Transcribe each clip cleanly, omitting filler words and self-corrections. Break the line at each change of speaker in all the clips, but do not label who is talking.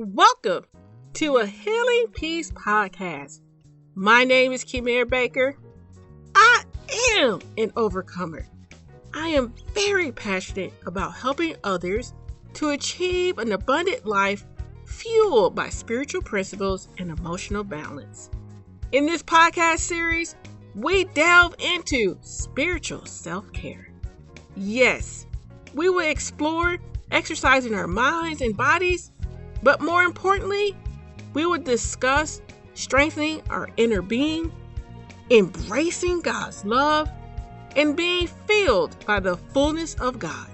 Welcome to a Healing Peace podcast. My name is Kimir Baker. I am an overcomer. I am very passionate about helping others to achieve an abundant life fueled by spiritual principles and emotional balance. In this podcast series, we delve into spiritual self-care. Yes, we will explore exercising our minds and bodies, but more importantly, we will discuss strengthening our inner being, embracing God's love, and being filled by the fullness of God.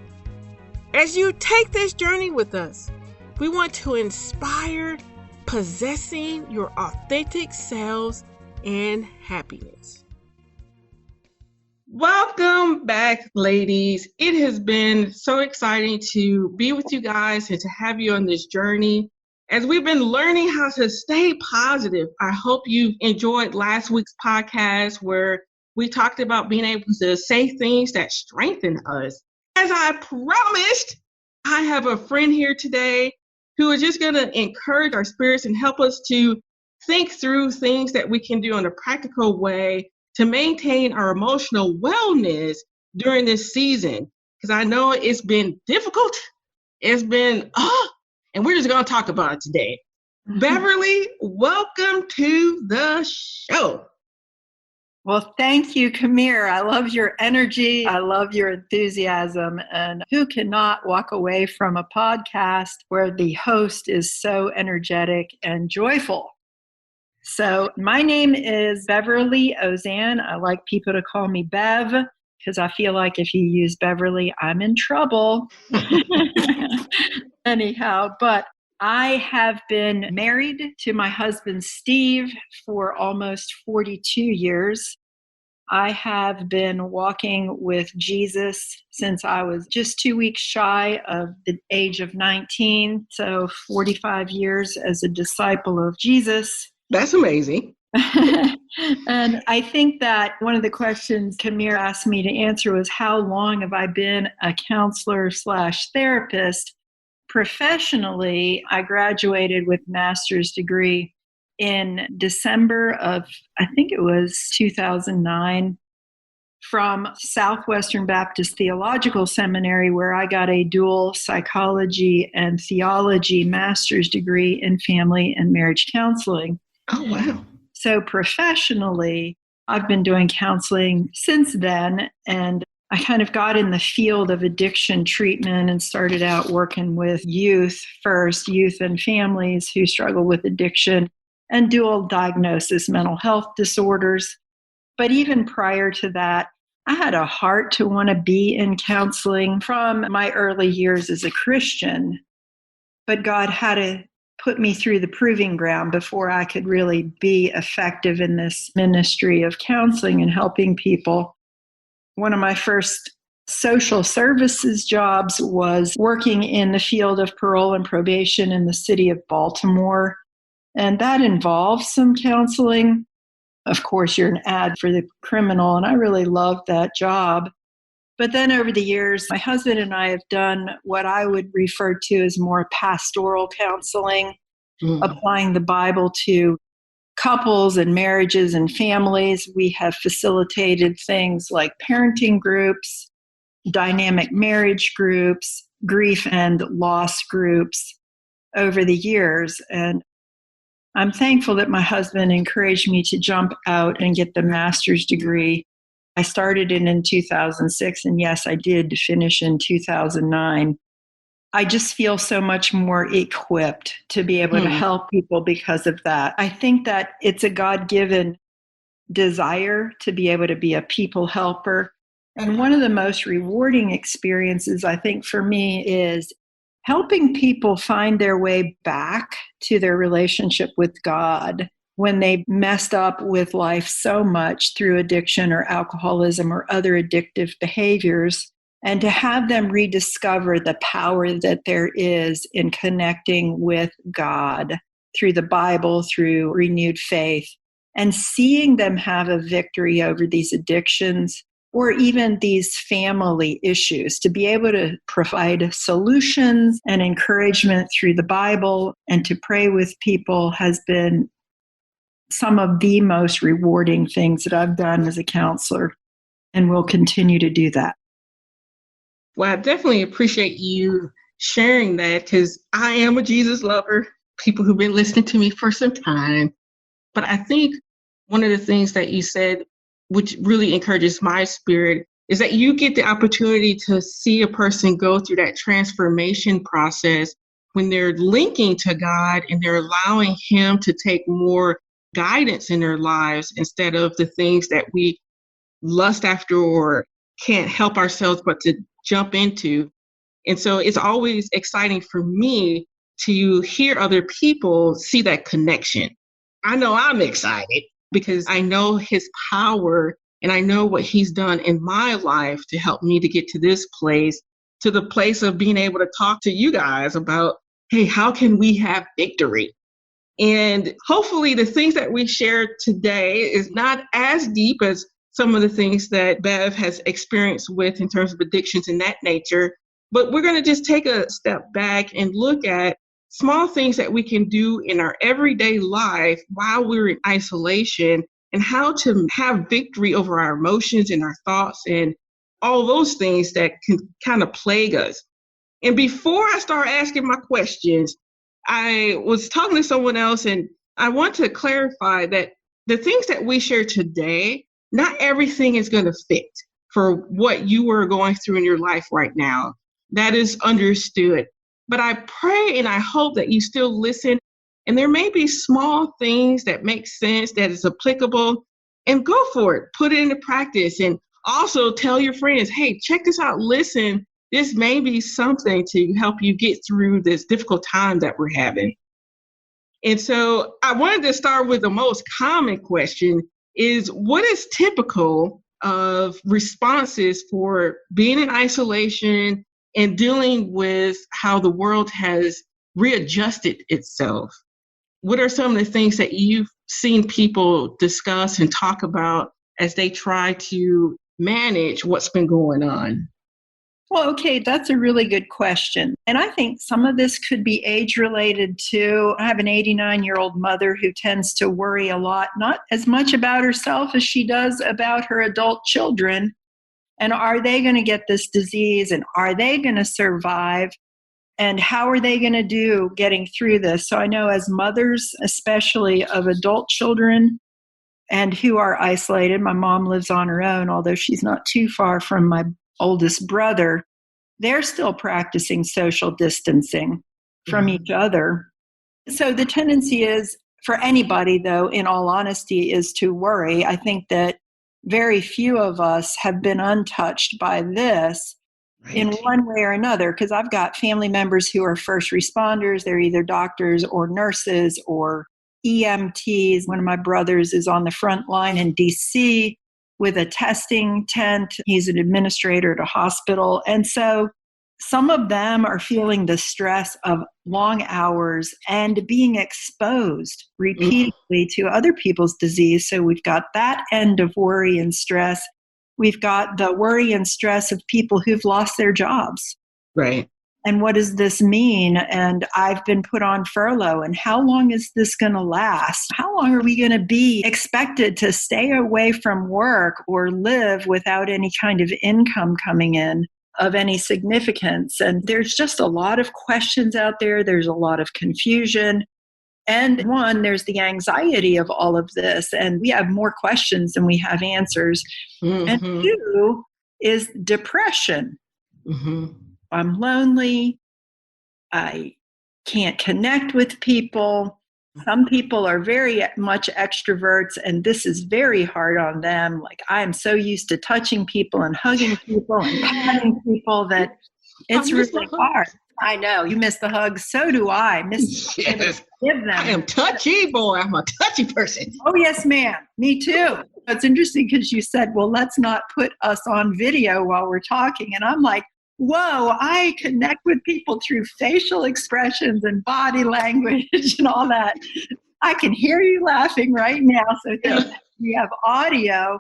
As you take this journey with us, we want to inspire possessing your authentic selves and happiness. Welcome back, ladies. It has been so exciting to be with you guys and to have you on this journey. As we've been learning how to stay positive, I hope you enjoyed last week's podcast where we talked about being able to say things that strengthen us. As I promised, I have a friend here today who is just going to encourage our spirits and help us to think through things that we can do in a practical way to maintain our emotional wellness during this season. Because I know it's been difficult. It's been, and we're just going to talk about it today. Beverly, welcome to the show.
Well, thank you, Kamir. I love your energy. I love your enthusiasm. And who cannot walk away from a podcast where the host is so energetic and joyful? So my name is Beverly Ozanne. I like people to call me Bev because I feel like if you use Beverly, I'm in trouble. Anyhow, but I have been married to my husband, Steve, for almost 42 years. I have been walking with Jesus since I was just 2 weeks shy of the age of 19. So 45 years as a disciple of Jesus.
That's amazing.
And I think that one of the questions Kamir asked me to answer was, how long have I been a counselor / therapist? Professionally, I graduated with a master's degree in December of, I think it was 2009, from Southwestern Baptist Theological Seminary, where I got a dual psychology and theology master's degree in family and marriage counseling.
Oh, wow.
So professionally, I've been doing counseling since then, and I kind of got in the field of addiction treatment and started out working with youth first, youth and families who struggle with addiction and dual diagnosis mental health disorders. But even prior to that, I had a heart to want to be in counseling from my early years as a Christian. But God had to put me through the proving ground before I could really be effective in this ministry of counseling and helping people. One of my first social services jobs was working in the field of parole and probation in the city of Baltimore. And that involves some counseling. Of course, you're an ad for the criminal, and I really loved that job. But then over the years, my husband and I have done what I would refer to as more pastoral counseling, applying the Bible to couples and marriages and families. We have facilitated things like parenting groups, dynamic marriage groups, grief and loss groups over the years. And I'm thankful that my husband encouraged me to jump out and get the master's degree. I started it in 2006, and yes, I did finish in 2009. I just feel so much more equipped to be able to help people because of that. I think that it's a God-given desire to be able to be a people helper. And one of the most rewarding experiences, I think, for me is helping people find their way back to their relationship with God when they messed up with life so much through addiction or alcoholism or other addictive behaviors, and to have them rediscover the power that there is in connecting with God through the Bible, through renewed faith, and seeing them have a victory over these addictions or even these family issues, to be able to provide solutions and encouragement through the Bible and to pray with people has been some of the most rewarding things that I've done as a counselor, and will continue to do that.
Well, I definitely appreciate you sharing that, because I am a Jesus lover, people who've been listening to me for some time. But I think one of the things that you said, which really encourages my spirit, is that you get the opportunity to see a person go through that transformation process when they're linking to God and they're allowing Him to take more guidance in their lives instead of the things that we lust after or can't help ourselves but to jump into. And so it's always exciting for me to hear other people see that connection. I know I'm excited because I know His power and I know what He's done in my life to help me to get to this place, to the place of being able to talk to you guys about, hey, how can we have victory? And hopefully the things that we shared today is not as deep as some of the things that Bev has experienced with in terms of addictions and that nature. But we're going to just take a step back and look at small things that we can do in our everyday life while we're in isolation, and how to have victory over our emotions and our thoughts and all those things that can kind of plague us. And before I start asking my questions, I was talking to someone else, and I want to clarify that the things that we share today, not everything is going to fit for what you are going through in your life right now. That is understood. But I pray and I hope that you still listen. And there may be small things that make sense, that is applicable, and go for it. Put it into practice. And also tell your friends, hey, check this out. Listen, this may be something to help you get through this difficult time that we're having. And so I wanted to start with the most common question is, what is typical of responses for being in isolation and dealing with how the world has readjusted itself? What are some of the things that you've seen people discuss and talk about as they try to manage what's been going on?
Well, okay, that's a really good question. And I think some of this could be age related too. I have an 89-year-old mother who tends to worry a lot, not as much about herself as she does about her adult children. And are they going to get this disease? And are they going to survive? And how are they going to do getting through this? So I know as mothers, especially of adult children and who are isolated, my mom lives on her own, although she's not too far from my oldest brother, they're still practicing social distancing from each other. So the tendency is for anybody, though, in all honesty, is to worry. I think that very few of us have been untouched by this in one way or another, because I've got family members who are first responders. They're either doctors or nurses or EMTs. One of my brothers is on the front line in DC with a testing tent. He's an administrator at a hospital. And so some of them are feeling the stress of long hours and being exposed repeatedly to other people's disease. So we've got that end of worry and stress. We've got the worry and stress of people who've lost their jobs.
Right.
And what does this mean? And I've been put on furlough. And how long is this going to last? How long are we going to be expected to stay away from work or live without any kind of income coming in of any significance? And there's just a lot of questions out there. There's a lot of confusion. And one, there's the anxiety of all of this. And we have more questions than we have answers. And two is depression. I'm lonely. I can't connect with people. Some people are very much extroverts, and this is very hard on them. Like, I am so used to touching people and hugging people and patting people that it's really hard. I know. You miss the hugs. So do I.
Yes.
Give them.
I am touchy, boy. I'm a touchy person.
Oh, yes, ma'am. Me too. It's interesting because you said, well, let's not put us on video while we're talking. And I'm like, whoa, I connect with people through facial expressions and body language and all that. I can hear you laughing right now. So we have audio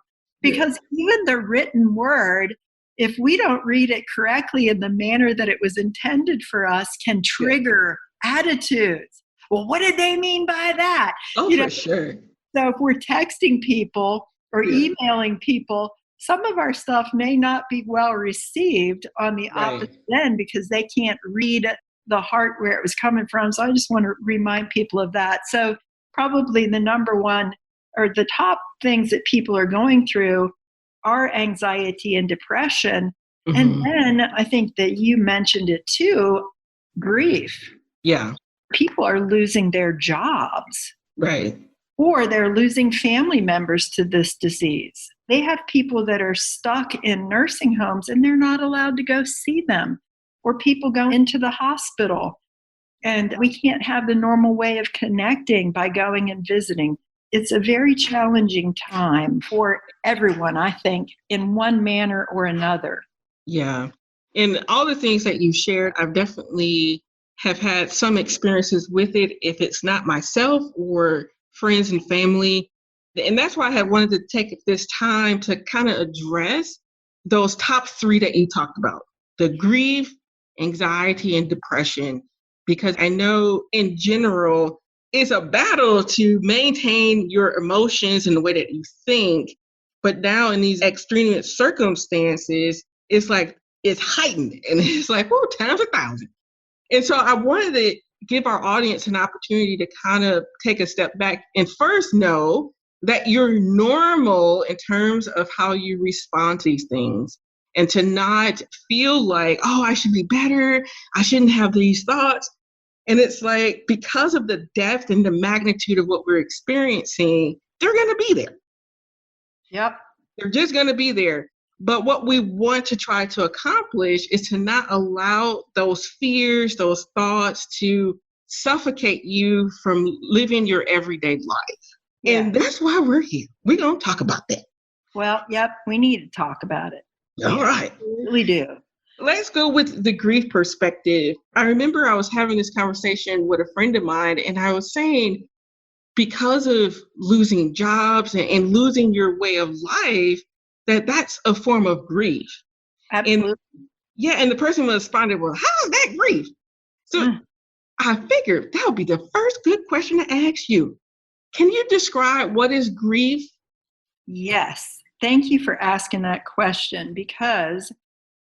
Because even the written word, if we don't read it correctly in the manner that it was intended for us, can trigger attitudes. Well, what did they mean by that?
Oh, for sure.
So if we're texting people or emailing people, some of our stuff may not be well received on the opposite end because they can't read the heart where it was coming from. So I just want to remind people of that. So probably the number one or the top things that people are going through are anxiety and depression. Mm-hmm. And then I think that you mentioned it too, grief.
Yeah.
People are losing their jobs.
Right.
Or they're losing family members to this disease. They have people that are stuck in nursing homes and they're not allowed to go see them. Or people go into the hospital and we can't have the normal way of connecting by going and visiting. It's a very challenging time for everyone, I think, in one manner or another.
Yeah. And all the things that you shared, I've definitely have had some experiences with it, if it's not myself or friends and family. And that's why I had wanted to take this time to kind of address those top three that you talked about, the grief, anxiety, and depression, because I know in general, it's a battle to maintain your emotions in the way that you think. But now in these extraneous circumstances, it's like it's heightened and it's like, oh, times 1,000. And so I wanted to give our audience an opportunity to kind of take a step back and first know that you're normal in terms of how you respond to these things, and to not feel like, oh, I should be better, I shouldn't have these thoughts. And it's like, because of the depth and the magnitude of what we're experiencing, they're going to be there.
Yep.
They're just going to be there. But what we want to try to accomplish is to not allow those fears, those thoughts to suffocate you from living your everyday life. Yeah. And that's why we're here. We're going to talk about that.
Well, yep, we need to talk about it.
All right.
We do.
Let's go with the grief perspective. I remember I was having this conversation with a friend of mine, and I was saying, because of losing jobs and losing your way of life, that's a form of grief.
Absolutely.
And the person responded, well, how is that grief? So I figured that would be the first good question to ask you. Can you describe what is grief?
Yes. Thank you for asking that question, because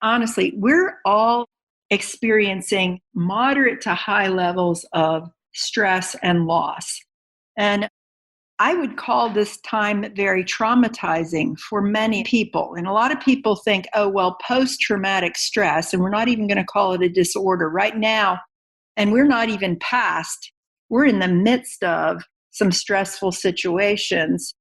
honestly, we're all experiencing moderate to high levels of stress and loss. And I would call this time very traumatizing for many people. And a lot of people think, oh, well, post-traumatic stress, and we're not even going to call it a disorder right now. And we're not even past, we're in the midst of some stressful situations.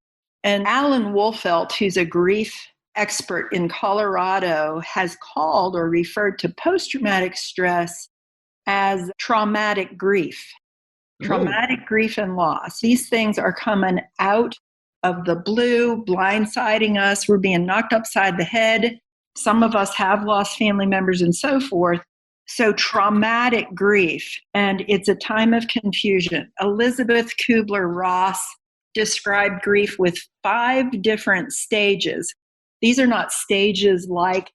And Alan Wolfelt, who's a grief expert in Colorado, has called or referred to post-traumatic stress as traumatic grief. Traumatic grief and loss. These things are coming out of the blue, blindsiding us. We're being knocked upside the head. Some of us have lost family members and so forth. So traumatic grief, and it's a time of confusion. Elizabeth Kubler-Ross described grief with 5 different stages. These are not stages like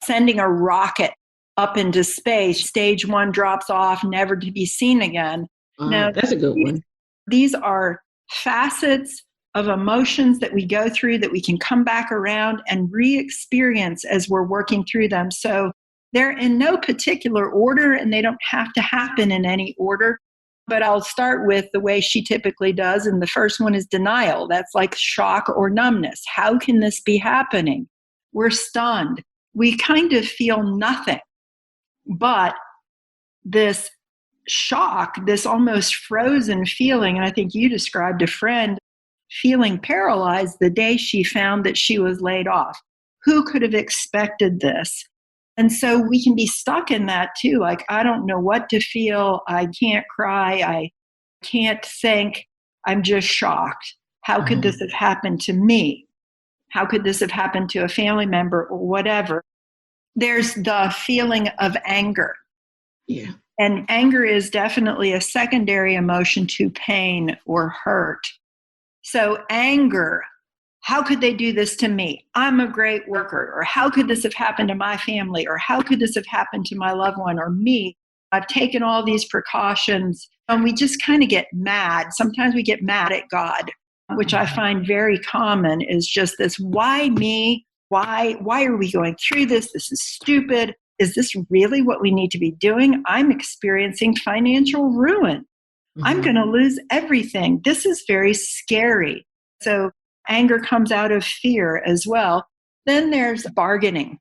sending a rocket up into space. Stage 1 drops off, never to be seen again.
No, that's a good one.
These are facets of emotions that we go through that we can come back around and re-experience as we're working through them. So they're in no particular order, and they don't have to happen in any order. But I'll start with the way she typically does. And the first one is denial. That's like shock or numbness. How can this be happening? We're stunned. We kind of feel nothing. But this shock, this almost frozen feeling, and I think you described a friend feeling paralyzed the day she found that she was laid off. Who could have expected this? And so we can be stuck in that too. Like, I don't know what to feel. I can't cry. I can't think. I'm just shocked. How could this have happened to me? How could this have happened to a family member or whatever? There's the feeling of anger.
Yeah.
And anger is definitely a secondary emotion to pain or hurt. So anger, how could they do this to me? I'm a great worker. Or how could this have happened to my family? Or how could this have happened to my loved one or me? I've taken all these precautions. And we just kind of get mad. Sometimes we get mad at God, which I find very common, is just this, why me? Why are we going through this? This is stupid. Is this really what we need to be doing? I'm experiencing financial ruin. I'm going to lose everything. This is very scary. So anger comes out of fear as well. Then there's bargaining.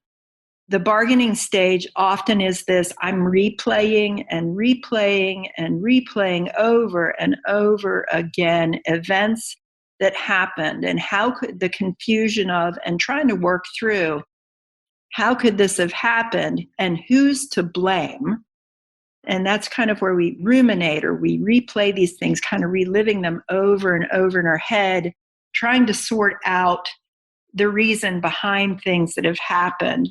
The bargaining stage often is this, I'm replaying and replaying and replaying over and over again events that happened, and how could the confusion of, and trying to work through, how could this have happened and who's to blame? And that's kind of where we ruminate, or we replay these things, kind of reliving them over and over in our head, trying to sort out the reason behind things that have happened,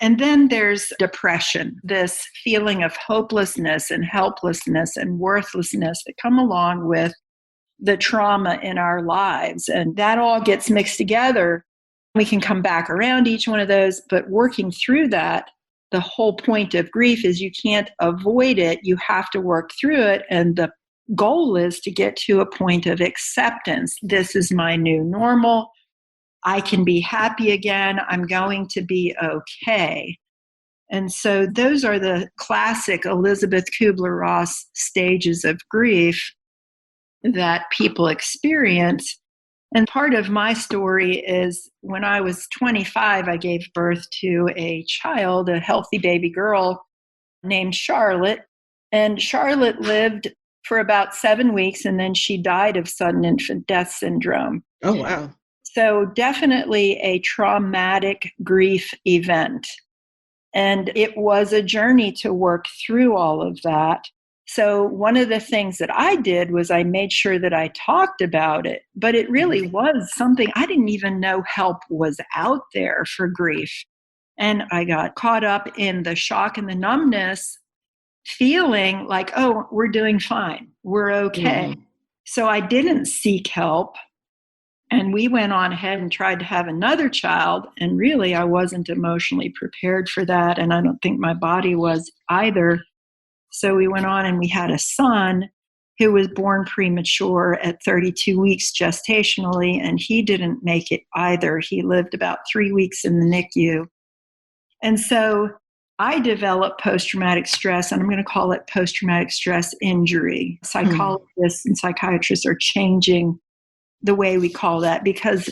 And then there's depression, this feeling of hopelessness and helplessness and worthlessness that come along with the trauma in our lives. And that all gets mixed together. We can come back around each one of those, but working through that, the whole point of grief is you can't avoid it. You have to work through it. And the goal is to get to a point of acceptance. This is my new normal. I can be happy again. I'm going to be okay. And so those are the classic Elizabeth Kubler-Ross stages of grief that people experience. And part of my story is when I was 25, I gave birth to a child, a healthy baby girl named Charlotte. And Charlotte lived for about 7 weeks, and then she died of sudden infant death syndrome.
Oh, wow.
So definitely a traumatic grief event. And it was a journey to work through all of that. So one of the things that I did was I made sure that I talked about it, but it really was something I didn't even know help was out there for grief. And I got caught up in the shock and the numbness, feeling like, oh, we're doing fine. We're okay. So I didn't seek help. And we went on ahead and tried to have another child. And really, I wasn't emotionally prepared for that. And I don't think my body was either. So we went on and we had a son who was born premature at 32 weeks gestationally, and he didn't make it either. He lived about 3 weeks in the NICU. And so I developed post-traumatic stress, and I'm going to call it post-traumatic stress injury. Psychologists and psychiatrists are changing the way we call that, because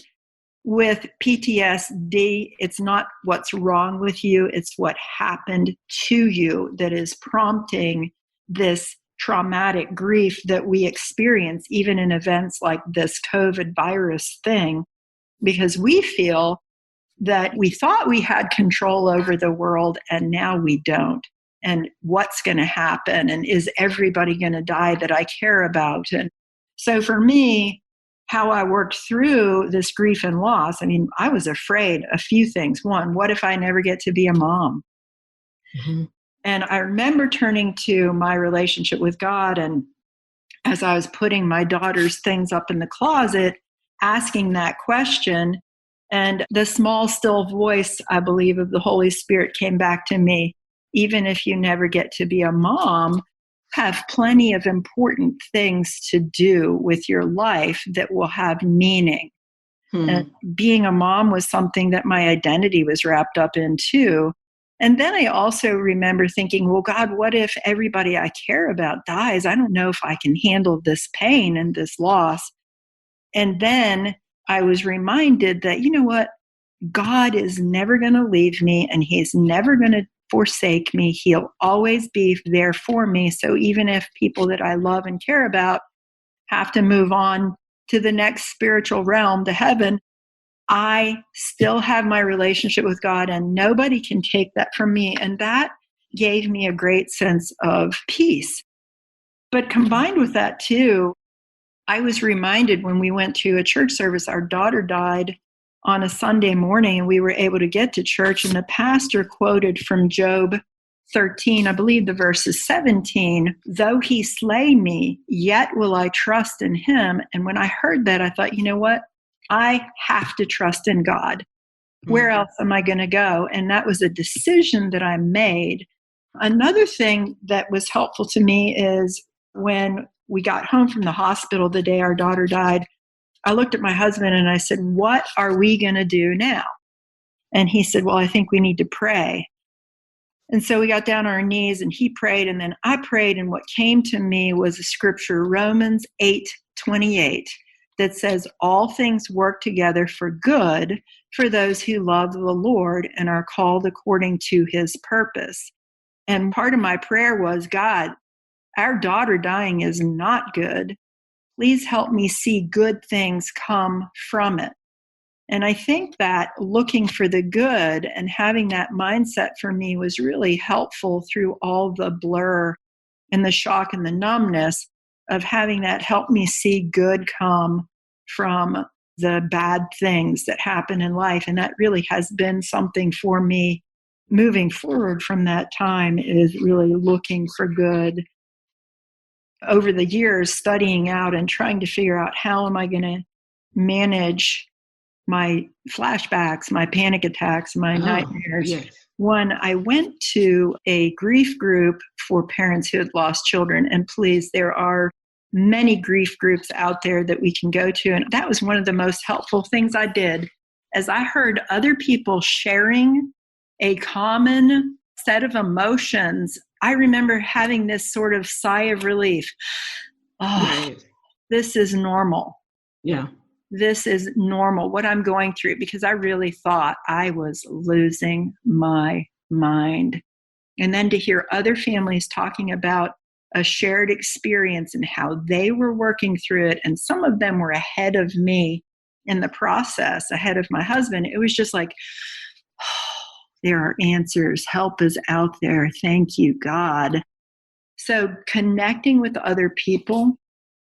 with PTSD, it's not what's wrong with you, it's what happened to you that is prompting this traumatic grief that we experience, even in events like this COVID virus thing, because we feel that we thought we had control over the world and now we don't. And what's going to happen? And is everybody going to die that I care about? And so for me, how I worked through this grief and loss, I mean, I was afraid a few things. One, what if I never get to be a mom? And I remember turning to my relationship with God, and as I was putting my daughter's things up in the closet, asking that question, and the small, still voice, I believe, of the Holy Spirit came back to me. Even if you never get to be a mom, have plenty of important things to do with your life that will have meaning. And being a mom was something that my identity was wrapped up in too. And then I also remember thinking, well, God, what if everybody I care about dies? I don't know if I can handle this pain and this loss. And then I was reminded that, you know what? God is never going to leave me, and he's never going to forsake me. He'll always be there for me. So even if people that I love and care about have to move on to the next spiritual realm, to heaven, I still have my relationship with God, and nobody can take that from me. And that gave me a great sense of peace. But combined with that too, I was reminded when we went to a church service, our daughter died on a Sunday morning, and we were able to get to church, and the pastor quoted from Job 13, I believe the verse is 17, though he slay me, yet will I trust in him. And when I heard that, I thought, you know what? I have to trust in God. Where else am I going to go? And that was a decision that I made. Another thing that was helpful to me is when we got home from the hospital the day our daughter died, I looked at my husband and I said, "What are we going to do now?" And he said, "Well, I think we need to pray." And so we got down on our knees and he prayed and then I prayed. And what came to me was a scripture, Romans 8:28, that says, "All things work together for good for those who love the Lord and are called according to his purpose." And part of my prayer was, "God, our daughter dying is not good. Please help me see good things come from it." And I think that looking for the good and having that mindset for me was really helpful through all the blur and the shock and the numbness of having that help me see good come from the bad things that happen in life. And that really has been something for me moving forward from that time, is really looking for good. Over the years, studying out and trying to figure out how am I going to manage my flashbacks, my panic attacks, my nightmares.
Yes.
One, I went to a grief group for parents who had lost children. And please, there are many grief groups out there that we can go to. And that was one of the most helpful things I did, as I heard other people sharing a common set of emotions. I remember having this sort of sigh of relief. Oh,
Right.
this is normal.
Yeah.
This is normal, what I'm going through, because I really thought I was losing my mind. And then to hear other families talking about a shared experience and how they were working through it, and some of them were ahead of me in the process, ahead of my husband, it was just like, oh, there are answers. Help is out there. Thank you, God. So connecting with other people,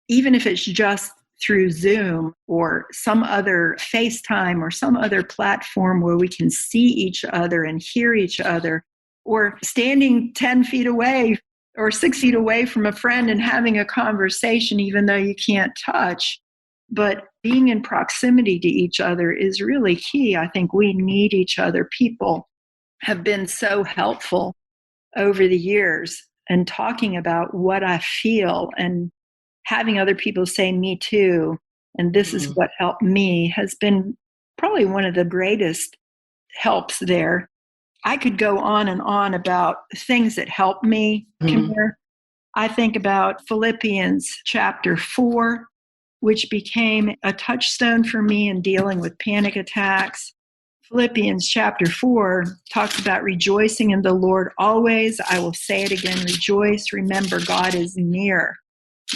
even if it's just through Zoom or some other FaceTime or some other platform where we can see each other and hear each other, or standing 10 feet away or 6 feet away from a friend and having a conversation, even though you can't touch. But being in proximity to each other is really key. I think we need each other. People have been so helpful over the years, and talking about what I feel and having other people say, "Me too," and this is what helped me, has been probably one of the greatest helps there. I could go on and on about things that helped me. I think about Philippians chapter 4, which became a touchstone for me in dealing with panic attacks. Philippians chapter 4 talks about rejoicing in the Lord always. I will say it again, rejoice. Remember, God is near.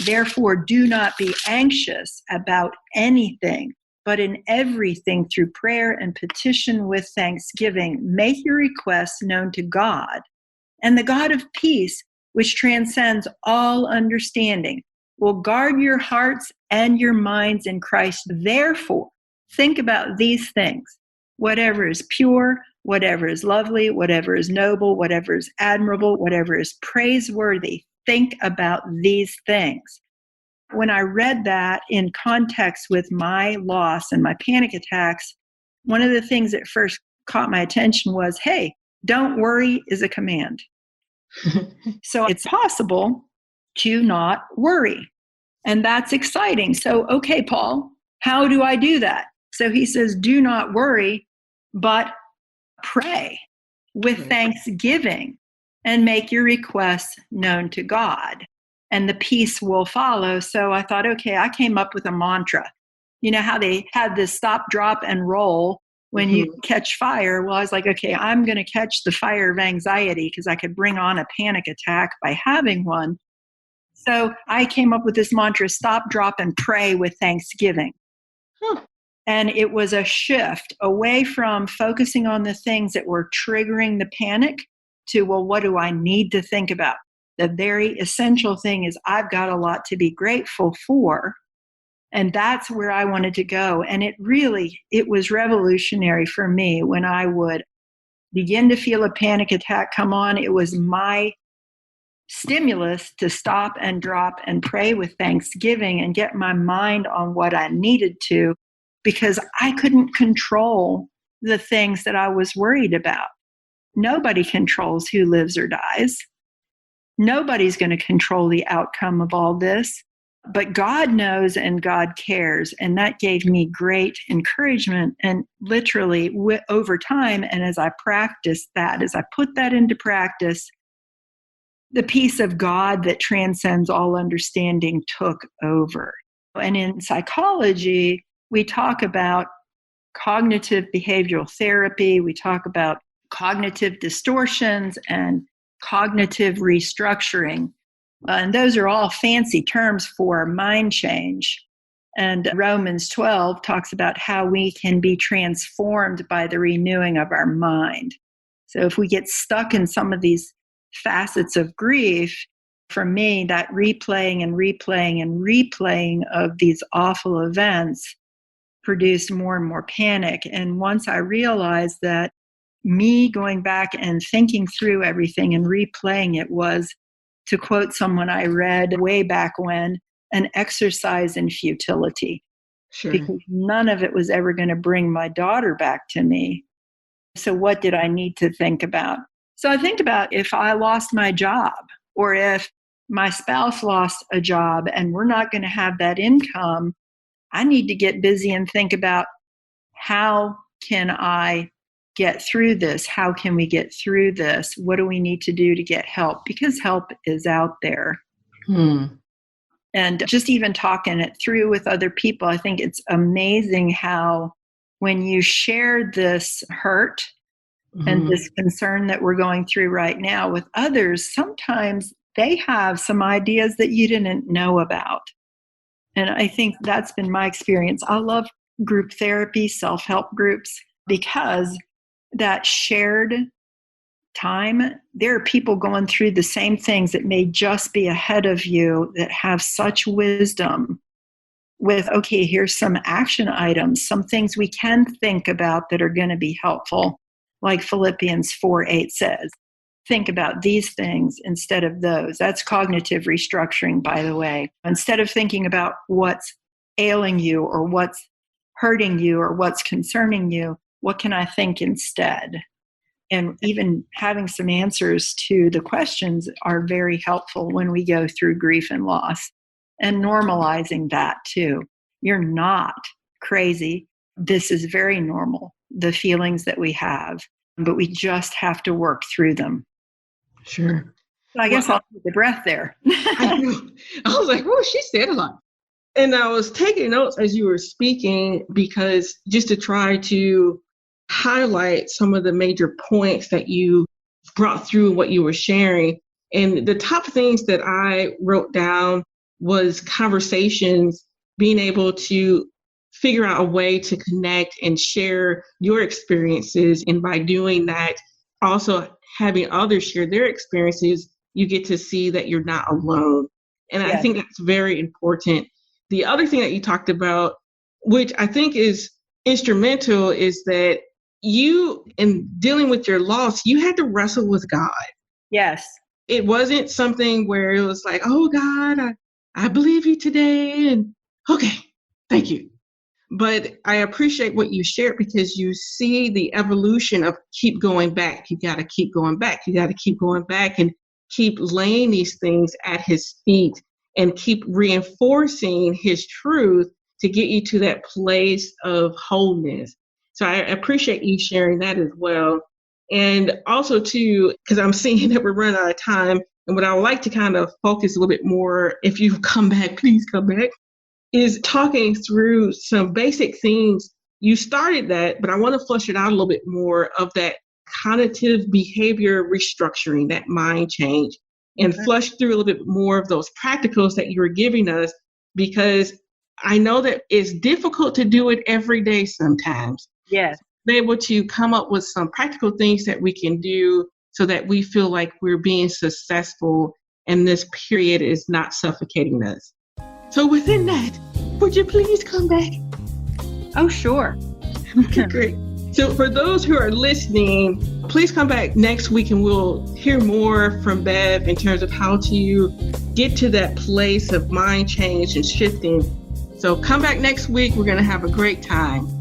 Therefore, do not be anxious about anything, but in everything through prayer and petition with thanksgiving, make your requests known to God. And the God of peace, which transcends all understanding, will guard your hearts and your minds in Christ. Therefore, think about these things. Whatever is pure, whatever is lovely, whatever is noble, whatever is admirable, whatever is praiseworthy, think about these things. When I read that in context with my loss and my panic attacks, one of the things that first caught my attention was, hey, don't worry is a command. So it's possible to not worry. And that's exciting. So, okay, Paul, how do I do that? So he says, do not worry, but pray with thanksgiving and make your requests known to God, and the peace will follow. So I thought, okay, I came up with a mantra. You know how they had this stop, drop, and roll when you catch fire? Well, I was like, okay, I'm going to catch the fire of anxiety because I could bring on a panic attack by having one. So I came up with this mantra, stop, drop, and pray with thanksgiving. And it was a shift away from focusing on the things that were triggering the panic to, well, what do I need to think about? The very essential thing is I've got a lot to be grateful for. And that's where I wanted to go. And it was revolutionary for me when I would begin to feel a panic attack come on. It was my stimulus to stop and drop and pray with thanksgiving and get my mind on what I needed to, because I couldn't control the things that I was worried about. Nobody controls who lives or dies. Nobody's going to control the outcome of all this, but God knows and God cares. And that gave me great encouragement. And literally over time, and as I practiced that, as I put that into practice, the peace of God that transcends all understanding took over. And in psychology, we talk about cognitive behavioral therapy. We talk about cognitive distortions and cognitive restructuring. And those are all fancy terms for mind change. And Romans 12 talks about how we can be transformed by the renewing of our mind. So if we get stuck in some of these facets of grief, for me, that replaying and replaying and replaying of these awful events produced more and more panic. And once I realized that me going back and thinking through everything and replaying it was, to quote someone I read way back when, an exercise in futility.
Sure.
Because none of it was ever going to bring my daughter back to me. So what did I need to think about? So I think about if I lost my job, or if my spouse lost a job and we're not going to have that income, I need to get busy and think about, how can I get through this? How can we get through this? What do we need to do to get help? Because help is out there. And just even talking it through with other people, I think it's amazing how when you share this hurt and this concern that we're going through right now with others, sometimes they have some ideas that you didn't know about. And I think that's been my experience. I love group therapy, self-help groups, because that shared time, there are people going through the same things that may just be ahead of you that have such wisdom with, okay, here's some action items, some things we can think about that are going to be helpful. Like Philippians 4:8 says, think about these things instead of those. That's cognitive restructuring, by the way. Instead of thinking about what's ailing you or what's hurting you or what's concerning you, what can I think instead? And even having some answers to the questions are very helpful when we go through grief and loss, and normalizing that too. You're not crazy. This is very normal, the feelings that we have, but we just have to work through them.
Sure.
So I guess I'll take a breath there.
I was like, oh, she said a lot. And I was taking notes as you were speaking, because just to try to highlight some of the major points that you brought through what you were sharing. And the top things that I wrote down was conversations, being able to figure out a way to connect and share your experiences. And by doing that, also having others share their experiences, you get to see that you're not alone. And I think that's very important. The other thing that you talked about, which I think is instrumental, is that you, in dealing with your loss, you had to wrestle with God.
Yes.
It wasn't something where it was like, oh God, I believe you today. And okay, thank you. But I appreciate what you shared, because you see the evolution of keep going back. You got to keep going back. You got to keep going back and keep laying these things at his feet and keep reinforcing his truth to get you to that place of wholeness. So I appreciate you sharing that as well. And also too, because I'm seeing that we're running out of time, and what I would like to kind of focus a little bit more, if you come back, please come back, is talking through some basic things. You started that, but I want to flesh it out a little bit more of that cognitive behavior restructuring, that mind change, and flush through a little bit more of those practicals that you were giving us, because I know that it's difficult to do it every day sometimes.
Yes.
Be able to come up with some practical things that we can do so that we feel like we're being successful and this period is not suffocating us. So within that, would you please come back?
Oh, sure.
Okay, great. So for those who are listening, please come back next week and we'll hear more from Bev in terms of how to get to that place of mind change and shifting. So come back next week. We're going to have a great time.